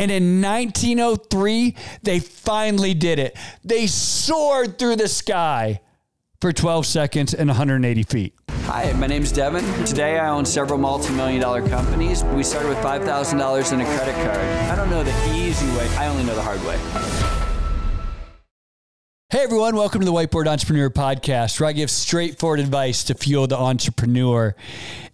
And in 1903, they finally did it. They soared through the sky for 12 seconds and 180 feet. Hi, my name's Devin. Today I own several multi-million-dollar companies. We started with $5,000 in a credit card. I don't know the easy way, I only know the hard way. Hey everyone, welcome to the Whiteboard Entrepreneur Podcast, where I give straightforward advice to fuel the entrepreneur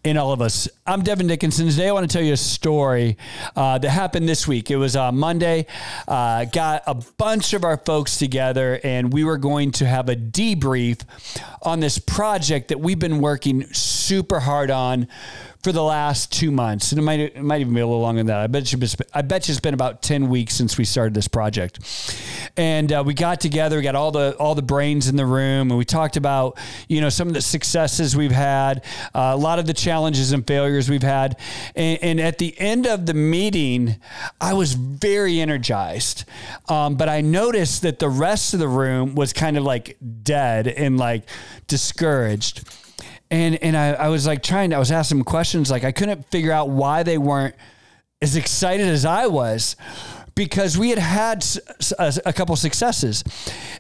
in all of us. I'm Devin Dickinson. Today I want to tell you a story that happened this week. It was Monday. Got a bunch of our folks together and we were going to have a debrief on this project that we've been working super hard on for the last 2 months. And it might even be a little longer than that. I bet you it's been about 10 weeks since we started this project. And we got together, we got all the brains in the room, and we talked about, some of the successes we've had, a lot of the challenges and failures we've had. And at the end of the meeting, I was very energized. But I noticed that the rest of the room was kind of like dead and like discouraged. And I was like I was asking them questions. Like I couldn't figure out why they weren't as excited as I was, because we had a couple successes.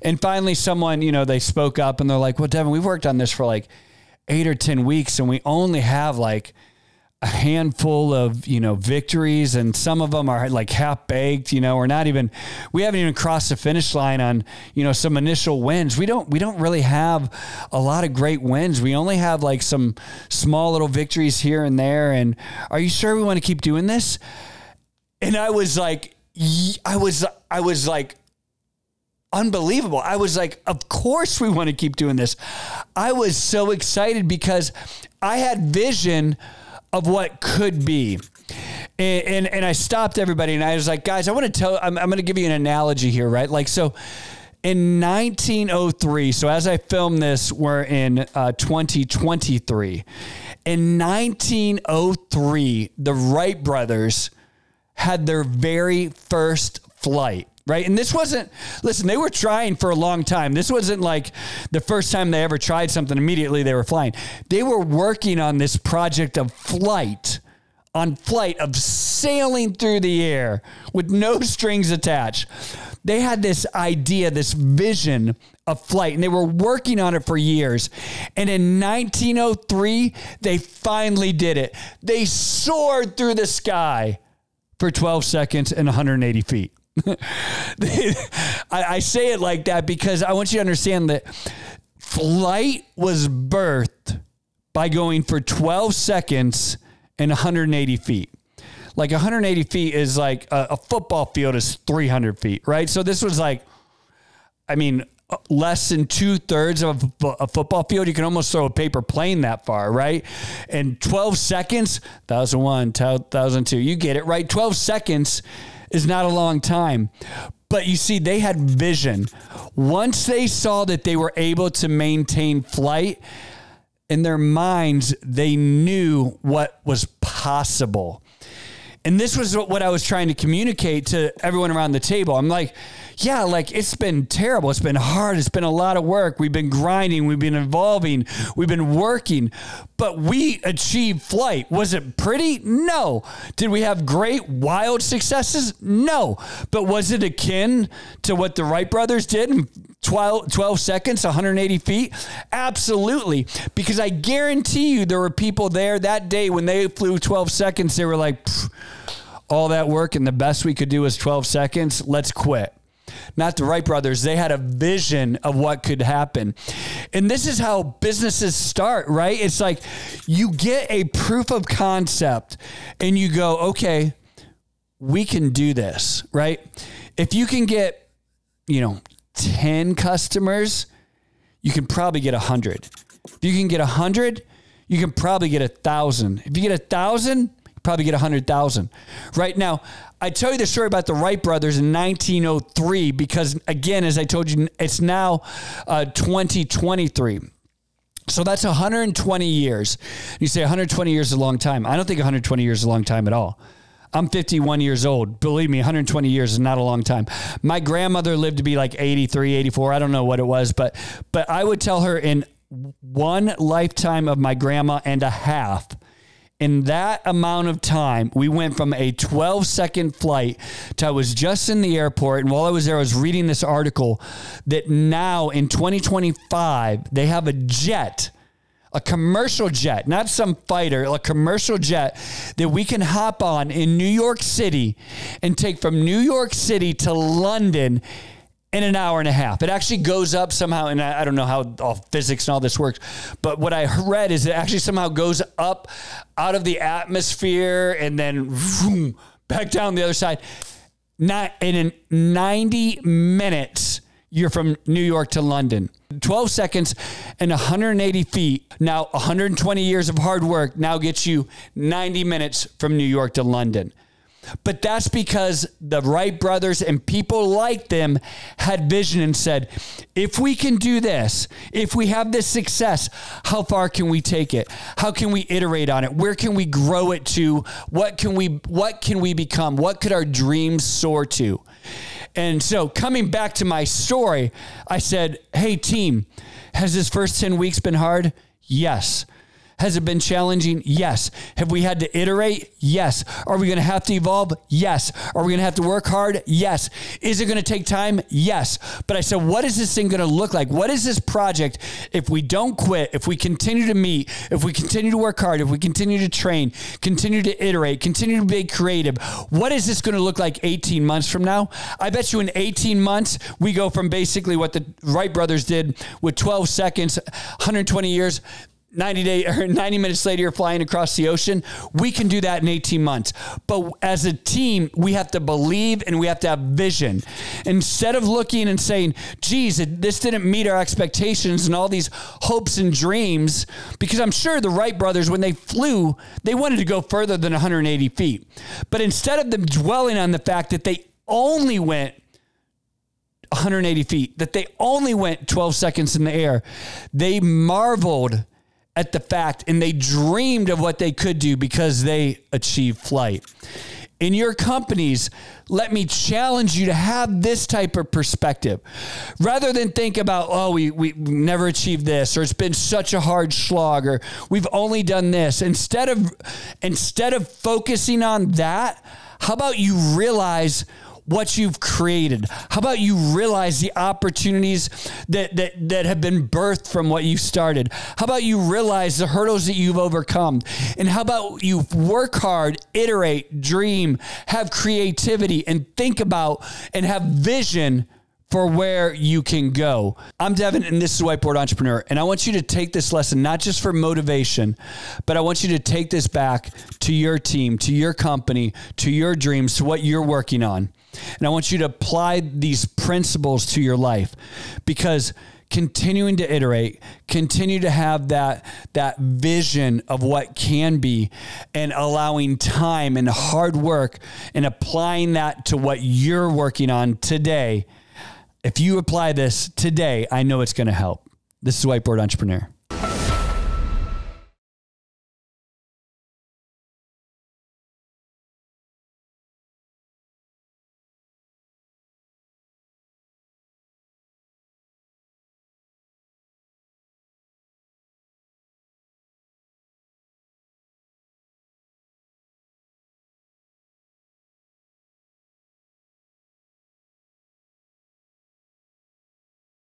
And finally someone, they spoke up and they're like, well, Devin, we've worked on this for like 8 or 10 weeks and we only have like a handful of, victories, and some of them are like half baked, we haven't even crossed the finish line on, some initial wins. We don't really have a lot of great wins. We only have like some small little victories here and there. And are you sure we want to keep doing this? And I was like, unbelievable. I was like, of course we want to keep doing this. I was so excited because I had vision of what could be. And I stopped everybody and I was like, guys, I'm going to give you an analogy here, right? Like, so in 1903, so as I film this, we're in 2023. In 1903, the Wright brothers had their very first flight. Right. And this wasn't, listen, they were trying for a long time. This wasn't like the first time they ever tried something, immediately they were flying. They were working on this project of flight, of sailing through the air with no strings attached. They had this idea, this vision of flight, and they were working on it for years. And in 1903, they finally did it. They soared through the sky for 12 seconds and 180 feet. I say it like that because I want you to understand that flight was birthed by going for 12 seconds and 180 feet. Like 180 feet is like a football field is 300 feet, right? So this was like, less than 2/3 of a football field. You can almost throw a paper plane that far, right? And 12 seconds, 1,001, 1,002, you get it, right? 12 seconds is not a long time. But you see, they had vision. Once they saw that they were able to maintain flight, in their minds, they knew what was possible. And this was what I was trying to communicate to everyone around the table. I'm like, yeah, like it's been terrible. It's been hard. It's been a lot of work. We've been grinding. We've been evolving. We've been working, but we achieved flight. Was it pretty? No. Did we have great, wild successes? No. But was it akin to what the Wright brothers did in 12 seconds, 180 feet? Absolutely. Because I guarantee you there were people there that day when they flew 12 seconds, they were like, all that work and the best we could do is 12 seconds. Let's quit. Not the Wright brothers. They had a vision of what could happen. And this is how businesses start, right? It's like you get a proof of concept and you go, okay, we can do this, right? If you can get, 10 customers, you can probably get 100. If you can get 100, you can probably get 1,000. If you get 1,000, you probably get 100,000. Right now, I tell you the story about the Wright brothers in 1903 because, again, as I told you, it's now 2023. So that's 120 years. You say 120 years is a long time. I don't think 120 years is a long time at all. I'm 51 years old. Believe me, 120 years is not a long time. My grandmother lived to be like 83, 84. I don't know what it was, but I would tell her in one lifetime of my grandma and a half, in that amount of time, we went from a 12-second flight to I was just in the airport. And while I was there, I was reading this article that now in 2025, they have a jet, a commercial jet, not some fighter, a commercial jet that we can hop on in New York City and take from New York City to London in an hour and a half. It actually goes up somehow, and I don't know how all physics and all this works, but what I read is it actually somehow goes up out of the atmosphere and then vroom, back down the other side. Not in 90 minutes, you're from New York to London. 12 seconds and 180 feet. Now, 120 years of hard work now gets you 90 minutes from New York to London. But that's because the Wright brothers and people like them had vision and said, if we can do this, if we have this success, how far can we take it? How can we iterate on it? Where can we grow it to? What can we become? What could our dreams soar to? And so coming back to my story, I said, hey team, has this first 10 weeks been hard? Yes. Has it been challenging? Yes. Have we had to iterate? Yes. Are we going to have to evolve? Yes. Are we going to have to work hard? Yes. Is it going to take time? Yes. But I said, what is this thing going to look like? What is this project if we don't quit, if we continue to meet, if we continue to work hard, if we continue to train, continue to iterate, continue to be creative? What is this going to look like 18 months from now? I bet you in 18 months, we go from basically what the Wright brothers did with 12 seconds, 120 years, 90 minutes later, you're flying across the ocean. We can do that in 18 months. But as a team, we have to believe and we have to have vision. Instead of looking and saying, geez, this didn't meet our expectations and all these hopes and dreams, because I'm sure the Wright brothers, when they flew, they wanted to go further than 180 feet. But instead of them dwelling on the fact that they only went 180 feet, that they only went 12 seconds in the air, they marveled at the fact, and they dreamed of what they could do because they achieved flight. In your companies, let me challenge you to have this type of perspective. Rather than think about, oh, we never achieved this, or it's been such a hard slog, or we've only done this. Instead of focusing on that, how about you realize what you've created? How about you realize the opportunities that have been birthed from what you started? How about you realize the hurdles that you've overcome? And how about you work hard, iterate, dream, have creativity, and think about and have vision for where you can go. I'm Devin, and this is Whiteboard Entrepreneur. And I want you to take this lesson, not just for motivation, but I want you to take this back to your team, to your company, to your dreams, to what you're working on. And I want you to apply these principles to your life, because continuing to iterate, continue to have that vision of what can be, and allowing time and hard work and applying that to what you're working on today. If you apply this today, I know it's going to help. This is Whiteboard Entrepreneur.